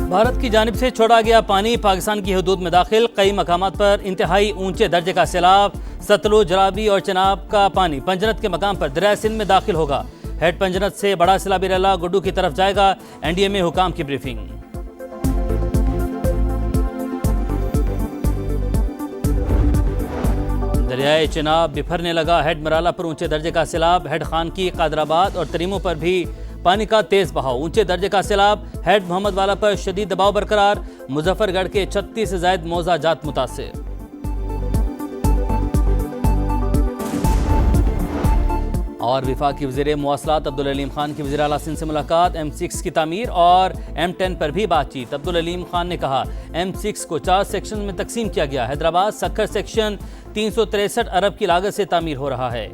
भारत की जानिब से छोड़ा गया पानी पाकिस्तान की हदूद में दाखिल। कई मकामात पर इंतहाई ऊंचे दर्जे का सैलाब। सतलुज, रावी और चनाब का पानी पंजनत के मकाम पर दरिया सिंध में दाखिल होगा। हेड पंजनत से बड़ा सैलाबी रैला गुड्डू की तरफ जाएगा। एनडीए में हुकाम की ब्रीफिंग। दरियाए चिनाब बिफरने लगा। हेड मराला पर ऊंचे दर्जे का सैलाब। हेड खान की, कादराबाद और तरीमों पर भी पानी का तेज बहाव। ऊंचे दर्जे का सैलाब। हेड मोहम्मद वाला पर शदीद दबाव बरकरार। मुजफ्फरगढ़ के 36 से जायद मौजा जात मुतासिर। और वफाकी वज़ीर मवासलात अब्दुल अलीम खान की वज़ीर आला सिंध से मुलाकात। M6 की तामीर और M10 पर भी बातचीत। अब्दुल अलीम खान ने कहा M6 को 4 सेक्शन में तकसीम किया गया। हैदराबाद सक्खर सेक्शन 363 अरब की लागत से तामीर हो रहा है।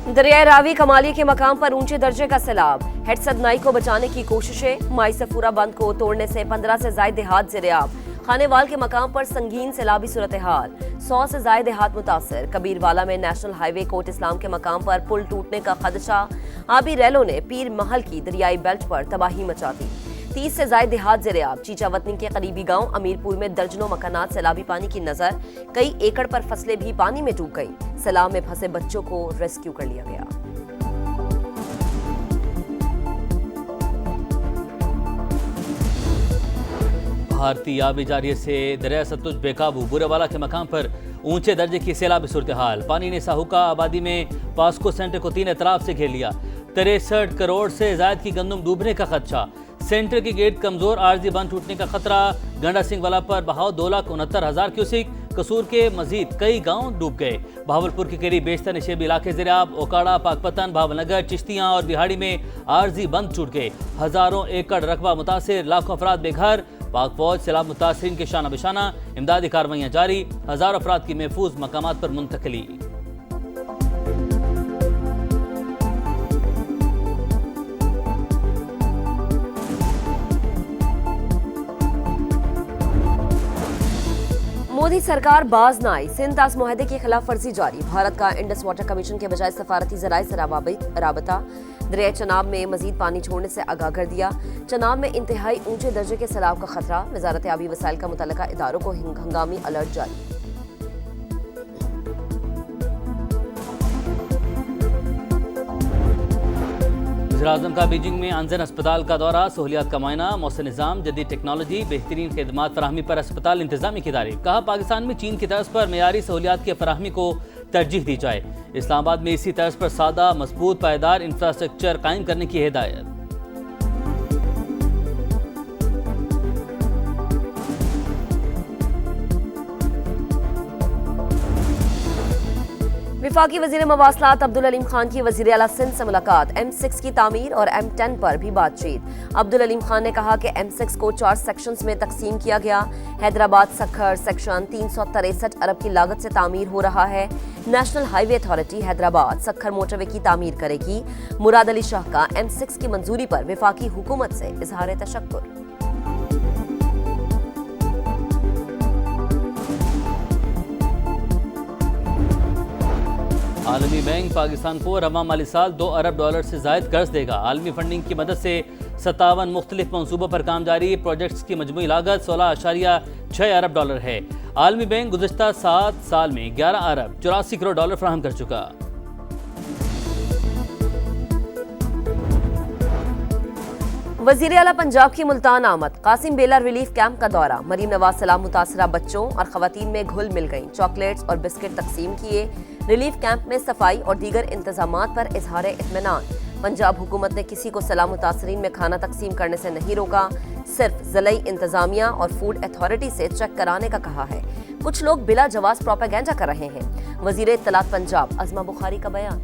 दरियाए रावी कमाली के मकाम पर ऊंचे दर्जे का सैलाब। हेड सदनाई को बचाने की कोशिशें। माई सफूरा बंद को तोड़ने से 15 से जायद देहात ज़ेरे-आब। खानेवाल के मकाम पर संगीन सैलाबी सूरत हाल। 100 से जायद देहात मुतासर। कबीरवाला में नेशनल हाईवे कोट इस्लाम के मकाम पर पुल टूटने का खदशा। आबी रैलों ने पीर महल की दरियाई बेल्ट पर तबाही मचा दी। 30 से जायद देहात ज़ेरे-आब। चीचावतनी के करीबी गांव अमीरपुर में दर्जनों मकानात सैलाबी पानी की नजर। कई एकड़ पर फसलें भी पानी में डूब गई। सैलाब में फंसे बच्चों को रेस्क्यू कर लिया गया। भारतीय आबी जारिये से दरिया सतलुज बेकाबू। बुरेवाला के मकाम पर ऊंचे दर्जे की सैलाबी सूरत हाल। पानी ने साहूका आबादी में पास्को सेंटर को 3 एतराफ से घेर लिया। 63 करोड़ से जायद की गंदम डूबने का खदशा। सेंटर की गेट कमजोर, आर्जी बंद टूटने का खतरा। गंडा सिंह वाला पर बहाव 2,69,000 क्यूसिक। कसूर के मजीद कई गांव डूब गए। बहावलपुर के करीब बेशतर निशेबी इलाके ज़ेरे-आब। ओकाड़ा, पाकपतन, भावनगर, चिश्तियां और बिहाड़ी में आर्जी बंद टूट गए। हजारों एकड़ रकबा मुतासिर। लाखों अफराद बेघर। पाक फौज सैलाब मुतासरीन के शाना बशाना। इमदादी कार्रवाइयाँ जारी। हजारों अफराद की महफूज मकामात पर मुंतकली। मोदी सरकार बाज न आई। सिंध तास मुआहदे की खिलाफ वर्जी जारी। भारत का इंडस वाटर कमीशन के बजाय सफारती जराये से राबता। दरिया चनाब में मजीद पानी छोड़ने से आगाह कर दिया। चनाब में इंतहाई ऊंचे दर्जे के सैलाब का खतरा। वजारत आबी वसाइल का मुतल्लिका इदारों को हंगामी अलर्ट जारी। वज़ीर-ए-आज़म का बीजिंग में अनजन अस्पताल का दौरा। सहूलियात का मुआयना। मौसर निज़ाम, जदीद टेक्नोलॉजी, बेहतरीन खिदमात फराहमी पर अस्पताल इंतजामी की तारीफ। कहा पाकिस्तान में चीन की तर्ज पर मेयारी सहूलियात की फराहमी को तरजीह दी जाए। इस्लामाबाद में इसी तर्ज पर सादा, मजबूत, पायदार इंफ्रास्ट्रक्चर कायम करने की हिदायत। वफाकी वज़ीर मवासलात अब्दुल अलीम खान की वज़ीर आला सिंध से मुलाकात। M6 की तामीर और M10 पर भी बातचीत। अब्दुल अलीम खान ने कहा कि M6 को 4 सेक्शंस में तकसीम किया गया। हैदराबाद सक्खर सेक्शन 363 अरब की लागत से तामीर हो रहा है। National highway authority Hyderabad Sukkur motorway की तामीर करेगी। मुराद अली शाह का M6 की मंजूरी पर वफाकी हुकूमत से इजहार तशक्कुर। आलमी बैंक पाकिस्तान को रवा माली साल $2 अरब से जायद कर्ज देगा। आलमी फंडिंग की मदद से 57 मुख्तलिफ मंसूबों पर काम जारी। प्रोजेक्ट्स की मजमूई लागत $16.6 अरब है। आलमी बैंक गुज़श्ता 7 साल में $11 अरब 84 करोड़ फराहम कर चुका। वज़ीर आला पंजाब की मुल्तान आमद। कासिम बेला रिलीफ कैंप का दौरा। मरीम नवाज सलाम मुतासरा बच्चों और खवातीन में घुल मिल गईं। चॉकलेट्स और बिस्किट तकसीम किए। रिलीफ कैंप में सफाई और दीगर इंतजामात पर इजहार इत्मीनान। पंजाब हुकूमत ने किसी को सलाम मुतासरीन में खाना तकसीम करने से नहीं रोका। सिर्फ ज़िला इंतजामिया और फूड अथॉरिटी से चेक कराने का कहा है। कुछ लोग बिला जवाज प्रोपेगेंडा कर रहे हैं। वज़ीर इत्तलात पंजाब अज़मा बुखारी का बयान।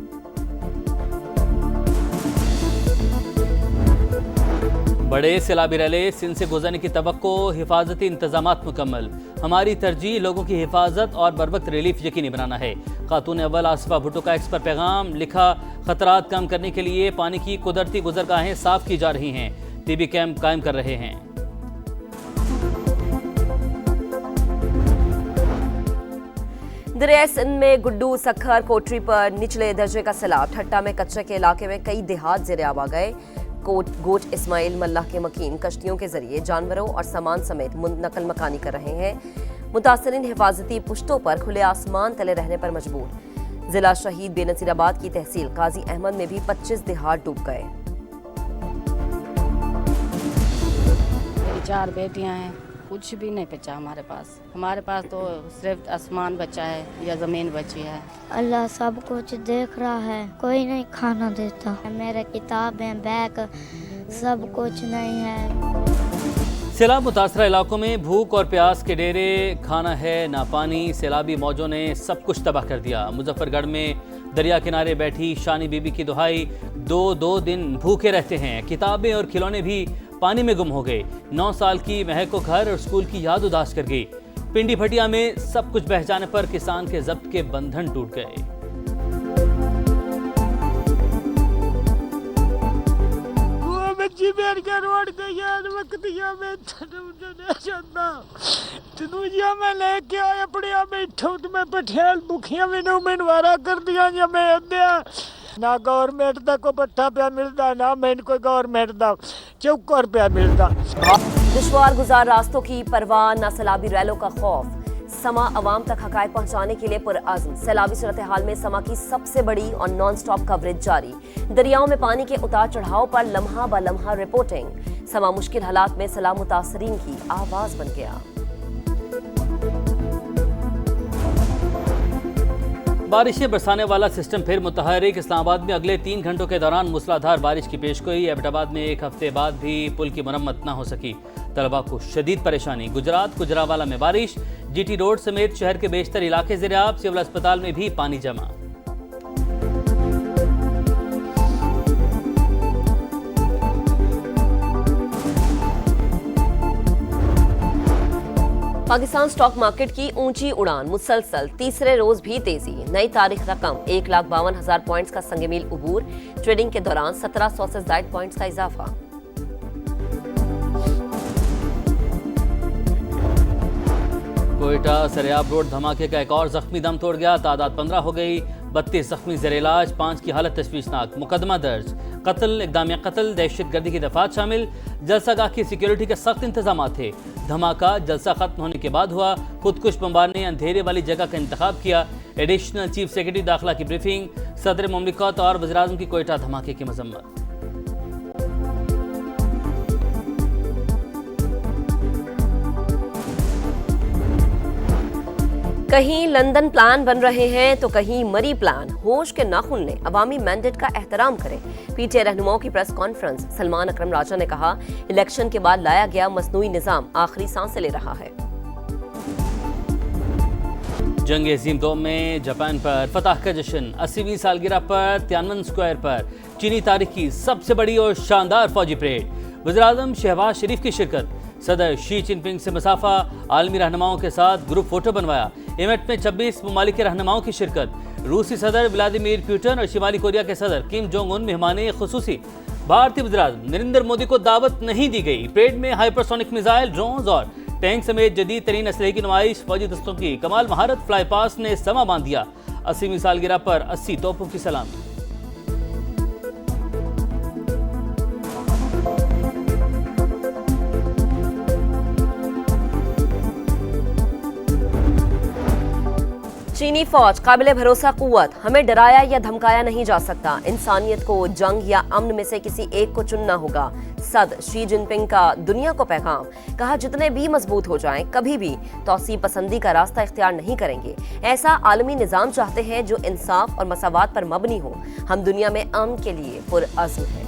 बड़े सैलाबी रैले। सिंध से गुजरने की तवक्को। हिफाजती इंतजामात मुकम्मल। हमारी तरजीह लोगों की हिफाजत और बरवक्त रिलीफ यकीनी बनाना है। खातून अव्वल आसिफा भुट्टो का एक्स पर पैगाम लिखा। खतरात कम करने के लिए पानी की कुदरती गुजरगाहें साफ की जा रही हैं। टीबी कैंप कायम कर रहे हैं। दरिया सिंध में गुड्डू सखर कोटरी पर निचले दर्जे का सैलाब। ठट्टा में कच्चे के इलाके में कई देहात ज़ेर-ए-आब आ गए। गोट इस्माइल मल्लाह के मकीन कश्तियों के जरिए जानवरों और सामान समेत नकल मकानी कर रहे हैं। मुतासरीन हिफाजती पुश्तों पर खुले आसमान तले रहने पर मजबूर। जिला शहीद बेनजीराबाद की तहसील काजी अहमद में भी 25 देहात डूब गए। मेरी 4 बेटियां हैं, कुछ भी नहीं बचा हमारे पास तो सिर्फ आसमान बचा है या ज़मीन बची है। अल्लाह सब कुछ देख रहा है, कोई नहीं खाना देता। मेरे किताबें बैग सब कुछ नहीं है। सैलाब मुतासरा इलाकों में भूख और प्यास के डेरे, खाना है ना पानी। सैलाबी मौजों ने सब कुछ तबाह कर दिया। मुजफ्फरगढ़ में दरिया किनारे बैठी शानी बीबी की दुहाई, दो दिन भूखे रहते हैं। किताबें और खिलौने भी पानी में गुम हो गए। 9 साल की महक को घर और स्कूल की याद उदास कर गई। पिंडी भटिया में सब कुछ बह जाने पर किसान के जब्त के बंधन टूट गए। मैं लेके आया अपने बैठो तो मैं पठेल भुखिया मैनू मनवारा कर दिया या मैं अद्या ना गवर्नमेंट का कोई पट्टा पिया मिलता ना मैंने कोई गवर्नमेंट का चौका रुपया मिलता। दुश्वार गुजार रास्तों की परवाह न सैलाबी रैलों का खौफ। समा अवाम तक हकायक पहुंचाने के लिए पुरअज़्म। सैलाबी सूरत हाल में समा की सबसे बड़ी और नॉन स्टॉप कवरेज जारी। दरियाओं में पानी के उतार चढ़ाव पर लम्हा ब लम्हा रिपोर्टिंग। समा मुश्किल हालात में सैलाब मुतासरीन की आवाज बन गया। बारिशें बरसाने वाला सिस्टम फिर मुतहरिक। इस्लामाबाद में अगले 3 घंटों के दौरान मूसलाधार बारिश की पेशगोई। एबटाबाद में 1 हफ्ते बाद भी पुल की मरम्मत न हो सकी। तलबा को शदीद परेशानी। गुजरात गुजरावाला में बारिश। जीटी रोड समेत शहर के बेशतर इलाके ज़ेर-ए-आब। सिविल अस्पताल में भी पानी जमा। पाकिस्तान स्टॉक मार्केट की ऊंची उड़ान मुसलसल। तीसरे रोज भी तेजी। नई तारीख रकम 1,52,000 पॉइंट्स का संगमील उबूर। ट्रेडिंग के दौरान 1700 से ज्यादा पॉइंट्स का इजाफा। कोयटा सरेआब रोड धमाके का एक और जख्मी दम तोड़ गया। तादाद 15 हो गई। 32 जख्मी ज़ेर इलाज, 5 की हालत तशवीशनाक। मुकदमा दर्ज। कत्ल, इक़दाम कत्ल, दहशतगर्दी की दफात शामिल। जलसागाह की सिक्योरिटी के सख्त इंतजाम थे। धमाका जलसा खत्म होने के बाद हुआ। खुदकुश बमबार ने अंधेरे वाली जगह का इंतखाब किया। एडिशनल चीफ सेक्रेटरी दाखिला की ब्रीफिंग। सदर मुमलिकत और वज़ीर-ए-आज़म की कोयटा धमाके की मजम्मत। कहीं लंदन प्लान बन रहे हैं तो कहीं मरी प्लान। होश के नाखुन ने अवामी मैंडेट का एहतराम करें। पीटीआई रहनुमाओं की प्रेस कॉन्फ्रेंस। सलमान अकरम राजा ने कहा, इलेक्शन के बाद लाया गया मसनूई निजाम आखिरी सांसें ले रहा है। जंग अज़ीम दोम में जापान पर फतह का जश्न। 80वीं सालगिरह पर तियानवन स्क्वायर पर चीनी तारीख की सबसे बड़ी और शानदार फौजी परेड। वज़ीर-ए-आज़म शहबाज शरीफ की शिरकत। सदर शी जिनपिंग से मुसाफा। आलमी रहनुमाओं के साथ ग्रुप फोटो बनवाया। इवेंट में 26 ममालिक के रहनुमाओं की शिरकत। रूसी सदर व्लादिमीर पुतिन और शिमाली कोरिया के सदर किम जोंग उन मेहमान खुसूसी। भारतीय वज़ीर-ए-आज़म नरेंद्र मोदी को दावत नहीं दी गई। परेड में हाइपरसोनिक मिसाइल, ड्रोन्स और टैंक समेत जदीद तरीन असलहे की नुमाइश। फौजी दस्तों की कमाल महारत। फ्लाई पास ने समा बांध दिया। 80वीं सालगिरह पर 80 तोपों की सलामी। चीनी फौज काबिले भरोसा कुव्वत। हमें डराया या धमकाया नहीं जा सकता। इंसानियत को जंग या अमन में से किसी एक को चुनना होगा। सद शी जिनपिंग का दुनिया को पैगाम। कहा, जितने भी मजबूत हो जाएं, कभी भी तौसीब पसंदी का रास्ता इख्तियार नहीं करेंगे। ऐसा आलमी निज़ाम चाहते हैं जो इंसाफ और मसावात पर मबनी हो। हम दुनिया में अमन के लिए पुरअज़्म हैं।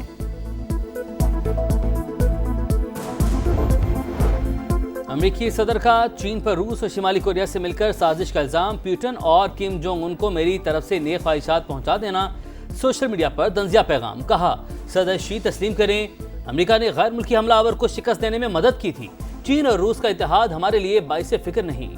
अमेरिकी सदर का चीन पर रूस और शिमाली कोरिया से मिलकर साजिश का इल्जाम। पुतिन और किम जोंग उन को मेरी तरफ से नेक ख्वाहिशात पहुंचा देना। सोशल मीडिया पर दंजिया पैगाम। कहा, सदर शी तस्लीम करें, अमेरिका ने गैर मुल्की हमलावर को शिकस्त देने में मदद की थी। चीन और रूस का इत्तेहाद हमारे लिए बाइसे फिक्र नहीं।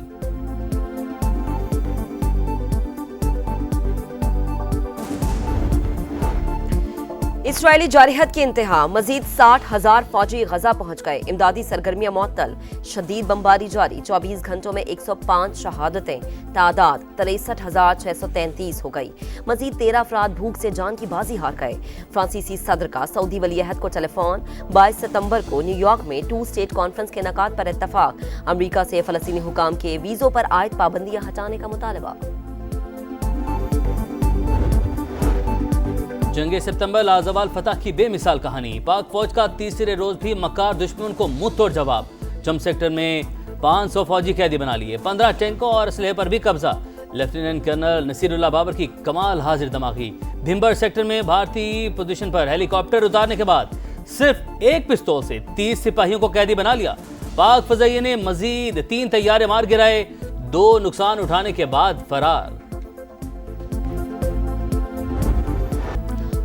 इसराइली जारहत की इंतहा, मजीद 60,000 फौजी गजा पहुंच गए। इमदादी सरगर्मियां मुअत्तल, शदीद बमबारी जारी। 24 घंटों में 105 शहादतें, तादाद 63,633 हो गई। मजीद 13 अफराद भूख से जान की बाजी हार गए। फ्रांसीसी सदर का सऊदी वलीअहद को टेलीफोन। 22 सितंबर को न्यूयॉर्क में 2 स्टेट कॉन्फ्रेंस के इनेकाद पर इत्तफाक। अमरीका से फलस्तीनी हुकाम के वीजों पर आयद पाबंदियां हटाने का मुतालबा। जंगे सितंबर लाजवाल फतह की बेमिसाल कहानी। पाक फौज का तीसरे रोज भी मक्कार दुश्मन को मुंह तोड़ जवाब। जम सेक्टर में 500 फौजी कैदी बना लिए। 15 टैंकों और असलहे पर भी कब्जा। लेफ्टिनेंट कर्नल नसीरुल्लाह बाबर की कमाल हाजिर दमागी। भिम्बर सेक्टर में भारतीय पोजीशन पर हेलीकॉप्टर उतारने के बाद सिर्फ एक पिस्तौल से 30 सिपाहियों को कैदी बना लिया। पाक फजाइये ने मजीद 3 तैयारे मार गिराए। 2 नुकसान उठाने के बाद फरार।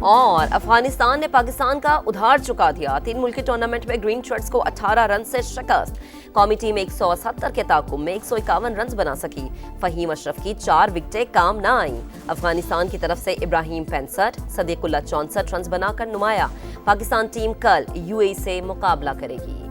और अफगानिस्तान ने पाकिस्तान का उधार चुका दिया। 3 मुल्की टूर्नामेंट में ग्रीन शर्ट्स को 18 रन से शिकस्त। कौमी टीम 170 के ताकुब में 151 रन बना सकी। फहीम अशरफ की 4 विकेटें काम न आईं। अफगानिस्तान की तरफ से इब्राहिम 65, सदीकुल्लाह 64 रन बनाकर नुमाया। पाकिस्तान टीम कल यूएई से मुकाबला करेगी।